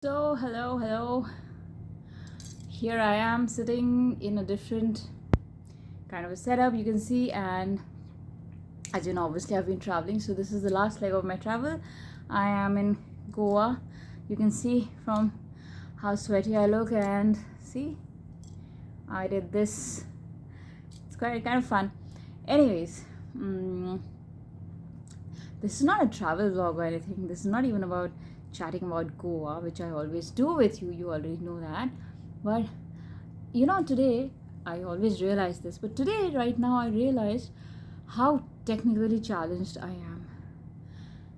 So, hello. Here I am sitting in a different kind of a setup you can see, and as you know, obviously, I've been traveling, so this is the last leg of my travel. I am in Goa. You can see from how sweaty I look, and see, I did this. It's quite kind of fun. Anyways, this is not a travel vlog or anything. This is not even about chatting about Goa, which I always do with you. You already know that. But today I always realize this, but today, right now, I realized how technically challenged I am.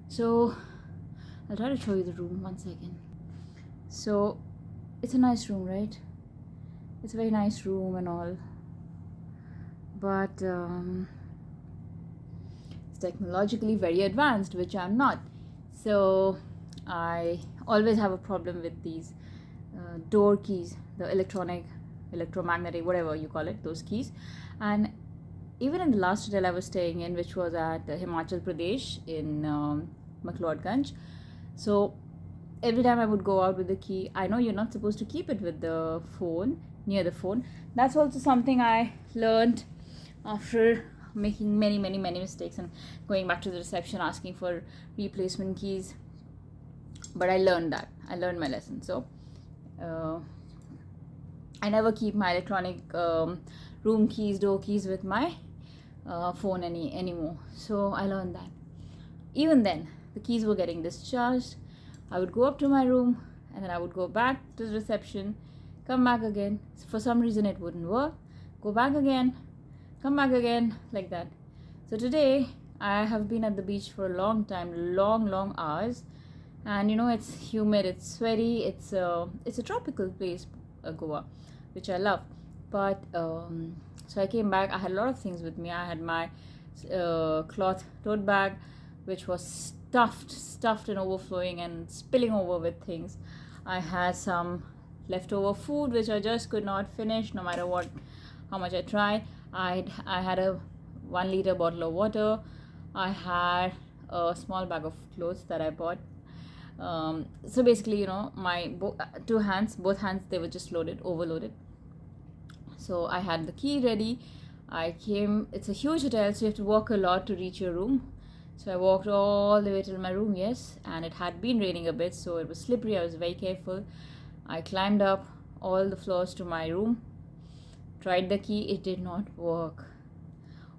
So I'll try to show you the room 1 second. So it's a nice room, right? It's a very nice room and all, but it's technologically very advanced, which I'm not. So I always have a problem with these door keys, the electromagnetic, whatever you call it, those keys. And even in the last hotel I was staying in, which was at Himachal Pradesh in McLeodganj, so every time I would go out with the key, I know you're not supposed to keep it with the phone, near the phone. That's also something I learned after making many mistakes and going back to the reception asking for replacement keys. But I learned my lesson. So I never keep my electronic room keys, door keys with my phone anymore. So I learned that. Even then, the keys were getting discharged. I would go up to my room, and then I would go back to the reception, come back again. For some reason, it wouldn't work. Go back again, come back again, like that. So today, I have been at the beach for a long time, long hours. And it's humid, it's sweaty, it's a tropical place, Goa, which I love. But so I came back. I had a lot of things with me. I had my cloth tote bag, which was stuffed and overflowing and spilling over with things. I had some leftover food which I just could not finish, no matter how much I tried. I had a 1 liter bottle of water. I had a small bag of clothes that I bought. So basically, my both hands, they were just overloaded. So I had the key ready. It's a huge hotel, so you have to walk a lot to reach your room. So I walked all the way to my room, yes, and it had been raining a bit, so it was slippery. I was very careful. I climbed up all the floors to my room, tried the key, it did not work.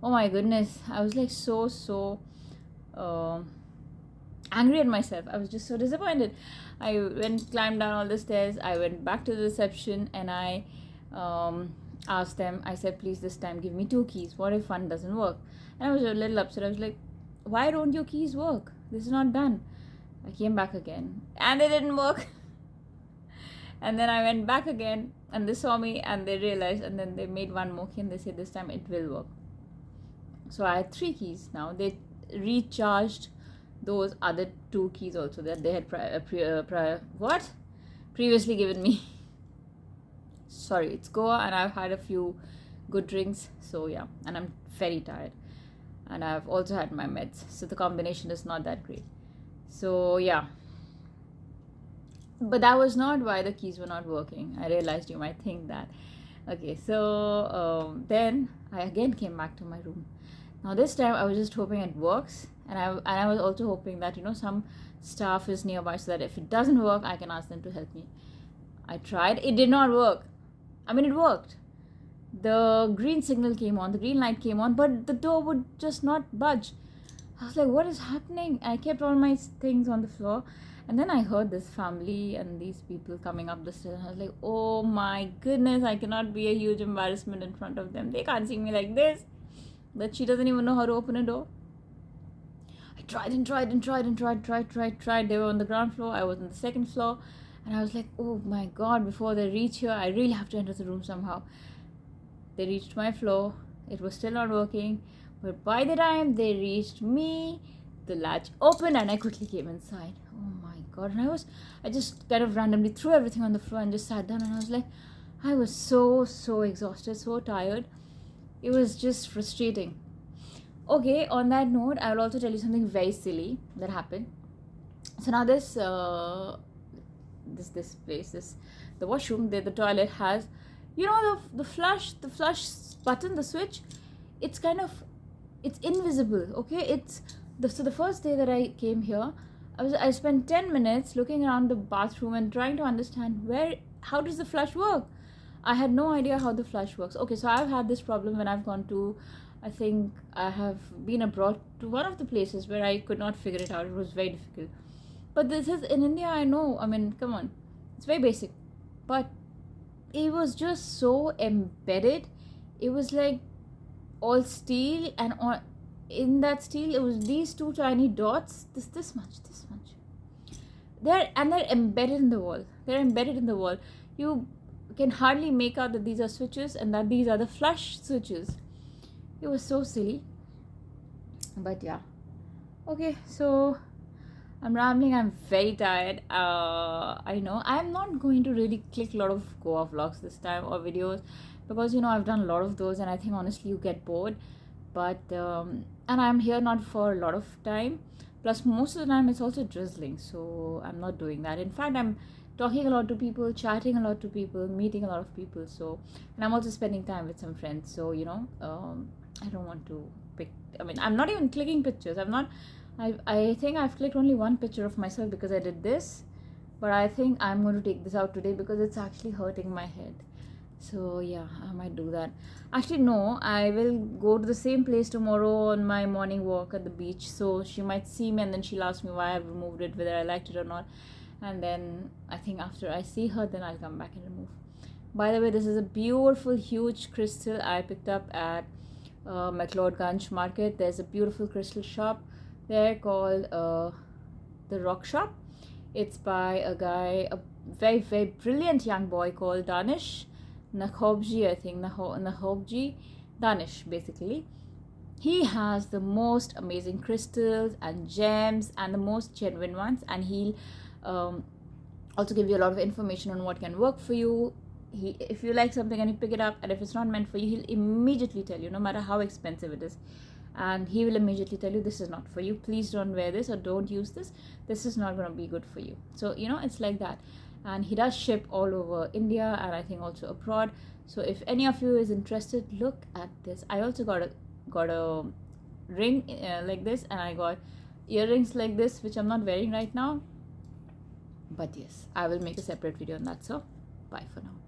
Oh my goodness, I was like so angry at myself. I was just so disappointed. I climbed down all the stairs. I went back to the reception, and I asked them. I said, please, this time give me 2 keys. What if one doesn't work? And I was a little upset. I was like, why don't your keys work? This is not done. I came back again, and they didn't work. And then I went back again, and they saw me, and they realized, and then they made one more key, and they said, this time it will work. So I had 3 keys now. They recharged those other 2 keys also that they had previously given me. Sorry, it's Goa, and I've had a few good drinks, so yeah, and I'm very tired, and I've also had my meds, so the combination is not that great. So yeah, but that was not why the keys were not working. I realized you might think that. Okay, so then I again came back to my room. Now this time I was just hoping it works, and I was also hoping that some staff is nearby, so that if it doesn't work, I can ask them to help me. I tried. It did not work. I mean, it worked. The green signal came on, the green light came on, but the door would just not budge. I was like, what is happening? I kept all my things on the floor, and then I heard this family and these people coming up the stairs. I was like, oh my goodness, I cannot be a huge embarrassment in front of them. They can't see me like this. That she doesn't even know how to open a door. I tried. They were on the ground floor. I was on the second floor. And I was like, oh my god, before they reach here, I really have to enter the room somehow. They reached my floor. It was still not working. But by the time they reached me, the latch opened and I quickly came inside. Oh my god. And I just kind of randomly threw everything on the floor and just sat down. And I was like, I was so exhausted, so tired. It was just frustrating. Okay, on that note, I will also tell you something very silly that happened. So now this this place, the washroom, the toilet has, you know, the flush button, the switch. It's kind of, it's invisible. Okay, so the first day that I came here, I spent 10 minutes looking around the bathroom and trying to understand how does the flush work. I had no idea how the flush works. Okay, so I've had this problem when I've gone to, I think I have been abroad to one of the places where I could not figure it out. It was very difficult. But this is in India, I know. I mean, come on. It's very basic. But it was just so embedded. It was like all steel, and in that steel, it was these two tiny dots, this much. They're embedded in the wall. You can hardly make out that these are switches and that these are the flush switches. It was so silly. But yeah. Okay, so I'm rambling. I'm very tired. I know I'm not going to really click a lot of Goa vlogs this time or videos, because you know I've done a lot of those, and I think honestly you get bored. But and I'm here not for a lot of time. Plus, most of the time it's also drizzling, so I'm not doing that. In fact, I'm talking a lot to people, chatting a lot to people, meeting a lot of people. So, and I'm also spending time with some friends. So, you know, I don't want to pick. I mean, I'm not even clicking pictures. I think I've clicked only one picture of myself because I did this. But I think I'm going to take this out today because it's actually hurting my head. So yeah, I might do that. Actually, no, I will go to the same place tomorrow on my morning walk at the beach. So she might see me and then she'll ask me why I've removed it, whether I liked it or not. And then I think after I see her, then I'll come back and remove. By the way, this is a beautiful, huge crystal I picked up at McLeodganj market. There's a beautiful crystal shop there called the Rock Shop. It's by a guy, a very, very brilliant young boy called Danish Nakhobji, I think, Nakhobji, Danish, basically. He has the most amazing crystals and gems and the most genuine ones, and he'll also give you a lot of information on what can work for you. If you like something and you pick it up, and if it's not meant for you, he'll immediately tell you, no matter how expensive it is. And he will immediately tell you, this is not for you, please don't wear this or don't use this, this is not going to be good for you. So, you know, it's like that. And he does ship all over India and I think also abroad. So if any of you is interested, look at this. I also got a ring like this, and I got earrings like this, which I'm not wearing right now. But yes, I will make a separate video on that. So bye for now.